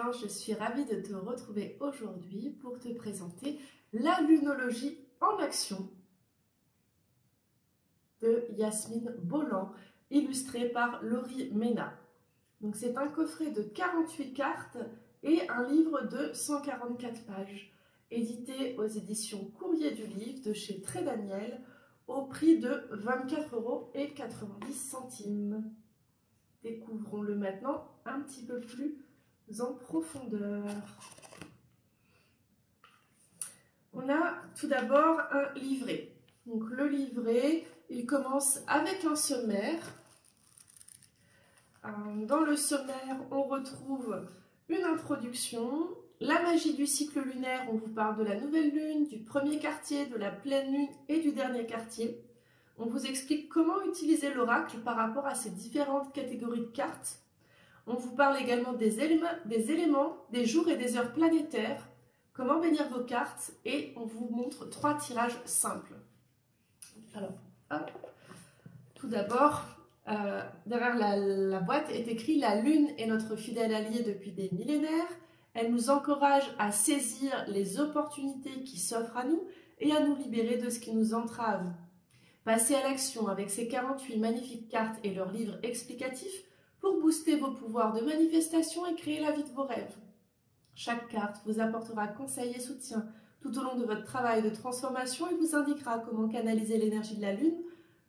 bien, je suis ravie de te retrouver aujourd'hui pour te présenter la lunologie en action de Yasmine Bolland, illustrée par Laurie Mena. Donc c'est un coffret de 48 cartes et un livre de 144 pages, édité aux éditions Courrier du Livre de chez Très Daniel au prix de 24,90 €. Découvrons-le maintenant un petit peu plus en profondeur. On a tout d'abord un livret. Donc le livret, il commence avec un sommaire. Dans le sommaire, on retrouve une introduction, la magie du cycle lunaire, on vous parle de la nouvelle lune, du premier quartier, de la pleine lune et du dernier quartier. On vous explique comment utiliser l'oracle par rapport à ces différentes catégories de cartes. On vous parle également des éléments, des jours et des heures planétaires, comment bénir vos cartes, et on vous montre 3 tirages simples. Alors, hop. Tout d'abord, derrière la boîte est écrit « La Lune est notre fidèle allié depuis des millénaires. Elle nous encourage à saisir les opportunités qui s'offrent à nous et à nous libérer de ce qui nous entrave. Passez à l'action avec ces 48 magnifiques cartes et leurs livres explicatifs pour booster vos pouvoirs de manifestation et créer la vie de vos rêves. Chaque carte vous apportera conseil et soutien tout au long de votre travail de transformation et vous indiquera comment canaliser l'énergie de la Lune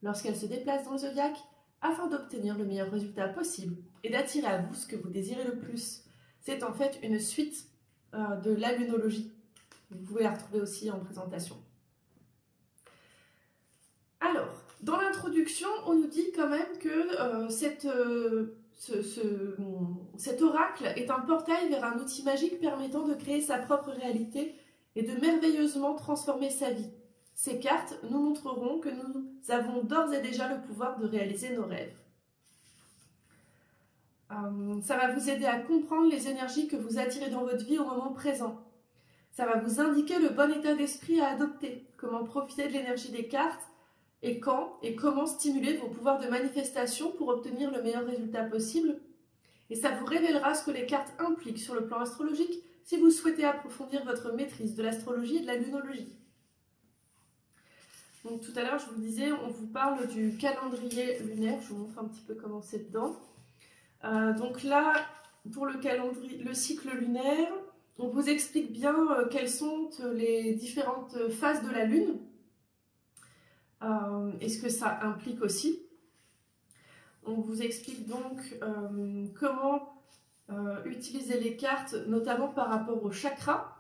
lorsqu'elle se déplace dans le zodiaque afin d'obtenir le meilleur résultat possible et d'attirer à vous ce que vous désirez le plus. » C'est en fait une suite de la lunologie. Vous pouvez la retrouver aussi en présentation. Alors, dans l'introduction, on nous dit quand même que cet oracle est un portail vers un outil magique permettant de créer sa propre réalité et de merveilleusement transformer sa vie. Ces cartes nous montreront que nous avons d'ores et déjà le pouvoir de réaliser nos rêves. Ça va vous aider à comprendre les énergies que vous attirez dans votre vie au moment présent. Ça va vous indiquer le bon état d'esprit à adopter, comment profiter de l'énergie des cartes, et quand et comment stimuler vos pouvoirs de manifestation pour obtenir le meilleur résultat possible. Et ça vous révélera ce que les cartes impliquent sur le plan astrologique si vous souhaitez approfondir votre maîtrise de l'astrologie et de la lunologie. Donc tout à l'heure, je vous disais, on vous parle du calendrier lunaire. Je vous montre un petit peu comment c'est dedans. Donc là, pour le cycle lunaire, on vous explique bien quelles sont les différentes phases de la Lune. Et ce que ça implique aussi. On vous explique donc comment utiliser les cartes, notamment par rapport au chakra.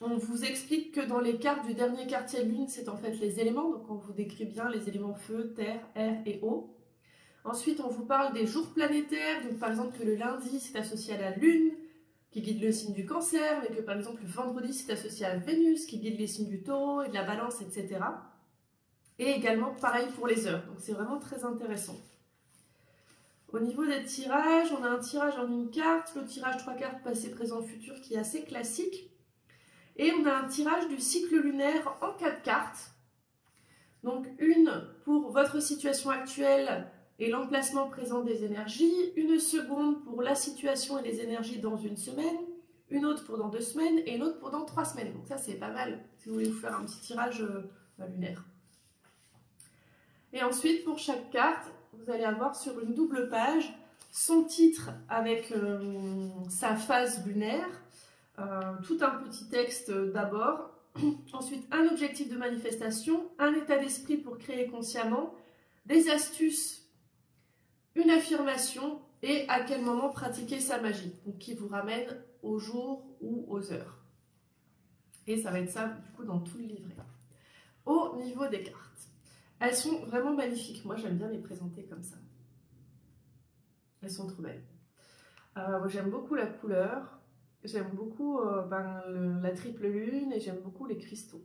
On vous explique que dans les cartes du dernier quartier lune, c'est en fait les éléments, donc on vous décrit bien les éléments feu, terre, air et eau. Ensuite, on vous parle des jours planétaires, donc par exemple que le lundi c'est associé à la lune, qui guide le signe du cancer, mais que par exemple le vendredi c'est associé à Vénus, qui guide les signes du taureau et de la balance, etc. Et également pareil pour les heures, donc c'est vraiment très intéressant. Au niveau des tirages, on a un tirage en une carte, le tirage 3 cartes passé, présent, futur qui est assez classique. Et on a un tirage du cycle lunaire en 4 cartes. Donc une pour votre situation actuelle et l'emplacement présent des énergies, une seconde pour la situation et les énergies dans une semaine, une autre pour dans 2 semaines et une autre pour dans 3 semaines. Donc ça c'est pas mal si vous voulez vous faire un petit tirage lunaire. Et ensuite pour chaque carte, vous allez avoir sur une double page son titre avec sa phase lunaire, tout un petit texte d'abord, ensuite un objectif de manifestation, un état d'esprit pour créer consciemment, des astuces, une affirmation et à quel moment pratiquer sa magie, donc qui vous ramène au jour ou aux heures. Et ça va être ça du coup dans tout le livret. Au niveau des cartes, elles sont vraiment magnifiques. Moi j'aime bien les présenter comme ça. Elles sont trop belles. J'aime beaucoup la couleur, j'aime beaucoup la triple lune et j'aime beaucoup les cristaux.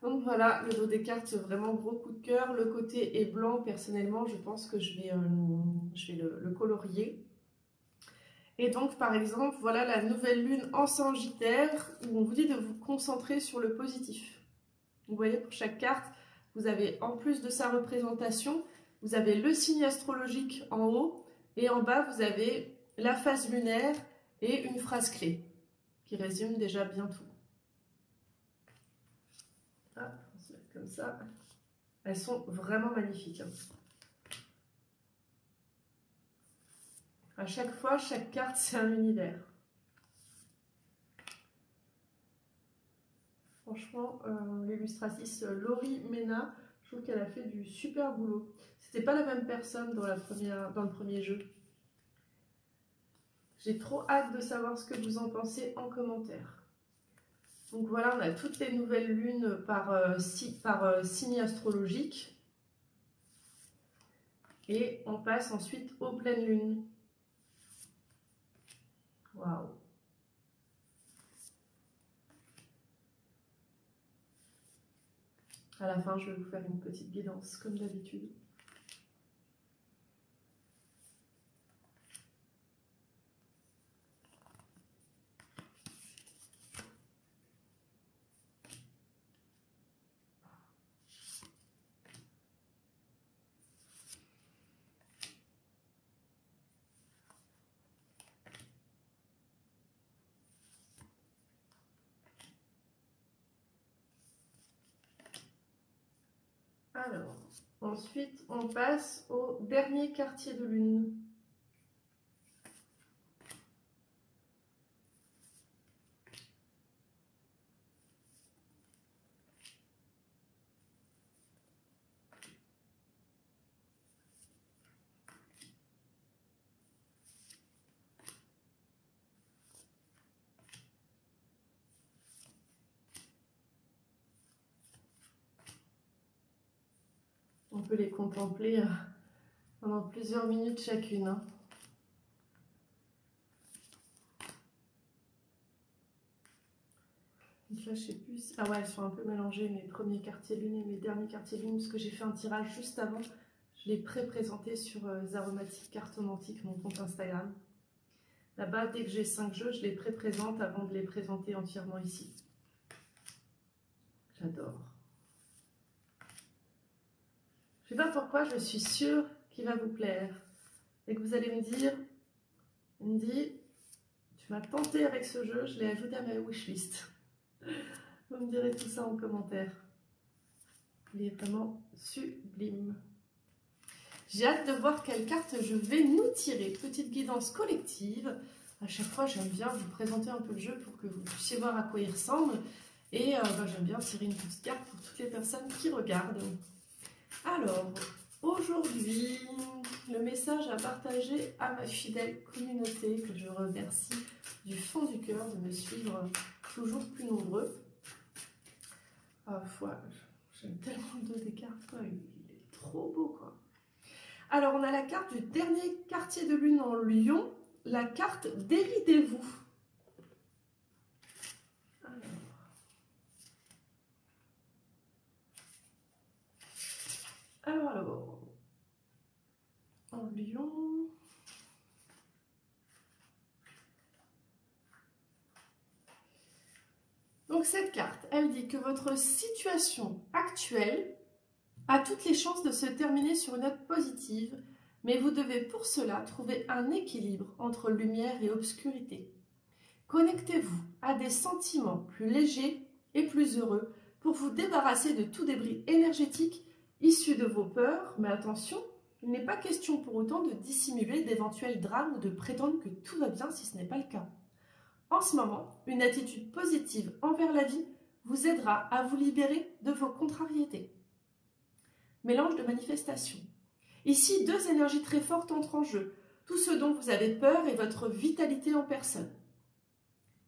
Donc voilà, le dos des cartes, vraiment gros coup de cœur. Le côté est blanc, personnellement, je pense que je vais le colorier. Et donc, par exemple, voilà la nouvelle lune en Sagittaire, où on vous dit de vous concentrer sur le positif. Vous voyez, pour chaque carte, vous avez, en plus de sa représentation, vous avez le signe astrologique en haut et en bas, vous avez la phase lunaire et une phrase clé qui résume déjà bien tout. Ah, on se met comme ça. Elles sont vraiment magnifiques. À chaque fois, chaque carte, c'est un univers. Franchement, l'illustratrice Laurie Mena, je trouve qu'elle a fait du super boulot. C'était pas la même personne dans le premier jeu. J'ai trop hâte de savoir ce que vous en pensez en commentaire. Donc voilà, on a toutes les nouvelles lunes par signe astrologique. Et on passe ensuite aux pleines lunes. Waouh! À la fin, je vais vous faire une petite guidance, comme d'habitude. Alors, ensuite, on passe au dernier quartier de lune. On peut les contempler pendant plusieurs minutes chacune. Hein. Donc là, je sais plus. Ah ouais, elles sont un peu mélangées, mes premiers quartiers lune et mes derniers quartiers lune, parce que j'ai fait un tirage juste avant. Je l'ai pré-présenté sur Zaromatique Cartomantique, mon compte Instagram. Là-bas, dès que j'ai 5 jeux, je les pré-présente avant de les présenter entièrement ici. J'adore. Je ne sais pas pourquoi, je suis sûre qu'il va vous plaire. Et que vous allez me dire, il me dit, tu m'as tenté avec ce jeu, je l'ai ajouté à ma wishlist. Vous me direz tout ça en commentaire. Il est vraiment sublime. J'ai hâte de voir quelle carte je vais nous tirer. Petite guidance collective. À chaque fois, j'aime bien vous présenter un peu le jeu pour que vous puissiez voir à quoi il ressemble. Et j'aime bien tirer une petite carte pour toutes les personnes qui regardent. Alors, aujourd'hui, le message à partager à ma fidèle communauté, que je remercie du fond du cœur de me suivre toujours plus nombreux. J'aime tellement le dos des cartes, quoi. Il est trop beau, quoi. Alors, on a la carte du dernier quartier de lune en Lion, la carte Déridez-vous. Alors, en Lion. Donc cette carte, elle dit que votre situation actuelle a toutes les chances de se terminer sur une note positive, mais vous devez pour cela trouver un équilibre entre lumière et obscurité. Connectez-vous à des sentiments plus légers et plus heureux pour vous débarrasser de tout débris énergétique issu de vos peurs, mais attention, il n'est pas question pour autant de dissimuler d'éventuels drames ou de prétendre que tout va bien si ce n'est pas le cas. En ce moment, une attitude positive envers la vie vous aidera à vous libérer de vos contrariétés. Mélange de manifestations. Ici, deux énergies très fortes entrent en jeu. Tout ce dont vous avez peur et votre vitalité en personne.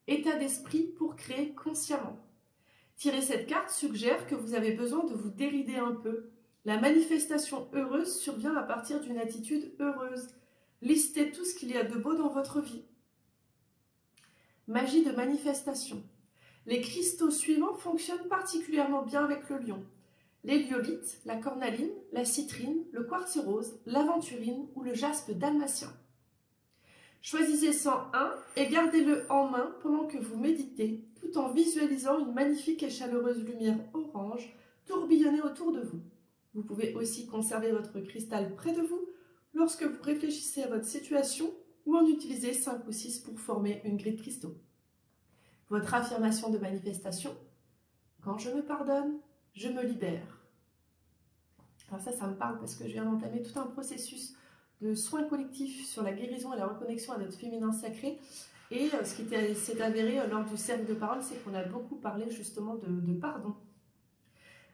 État d'esprit pour créer consciemment. Tirer cette carte suggère que vous avez besoin de vous dérider un peu. La manifestation heureuse survient à partir d'une attitude heureuse. Listez tout ce qu'il y a de beau dans votre vie. Magie de manifestation. Les cristaux suivants fonctionnent particulièrement bien avec le lion. L'héliolite, la cornaline, la citrine, le quartz rose, l'aventurine ou le jaspe dalmatien. Choisissez-en un et gardez-le en main pendant que vous méditez, tout en visualisant une magnifique et chaleureuse lumière orange tourbillonner autour de vous. Vous pouvez aussi conserver votre cristal près de vous lorsque vous réfléchissez à votre situation ou en utiliser 5 ou 6 pour former une grille de cristaux. Votre affirmation de manifestation, quand je me pardonne, je me libère. Alors ça me parle parce que je viens d'entamer tout un processus de soins collectifs sur la guérison et la reconnexion à notre féminin sacré. Et ce qui s'est avéré lors du cercle de parole, c'est qu'on a beaucoup parlé justement de pardon.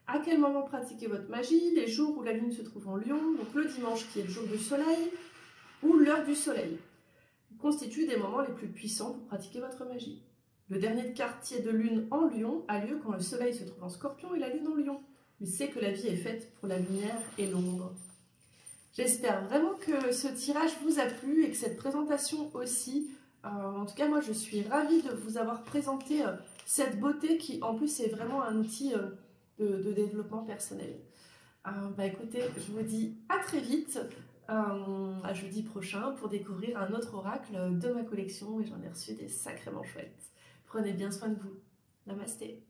À quel moment pratiquer votre magie? Les jours où la lune se trouve en lion, donc le dimanche qui est le jour du soleil, ou l'heure du soleil, constituent des moments les plus puissants pour pratiquer votre magie. Le dernier quartier de lune en lion a lieu quand le soleil se trouve en scorpion et la lune en lion. Il sait que la vie est faite pour la lumière et l'ombre. J'espère vraiment que ce tirage vous a plu et que cette présentation aussi. En tout cas, moi, je suis ravie de vous avoir présenté cette beauté qui, en plus, est vraiment un outil de développement personnel. Écoutez, je vous dis à très vite, à jeudi prochain, pour découvrir un autre oracle de ma collection. Et j'en ai reçu des sacrément chouettes. Prenez bien soin de vous. Namasté.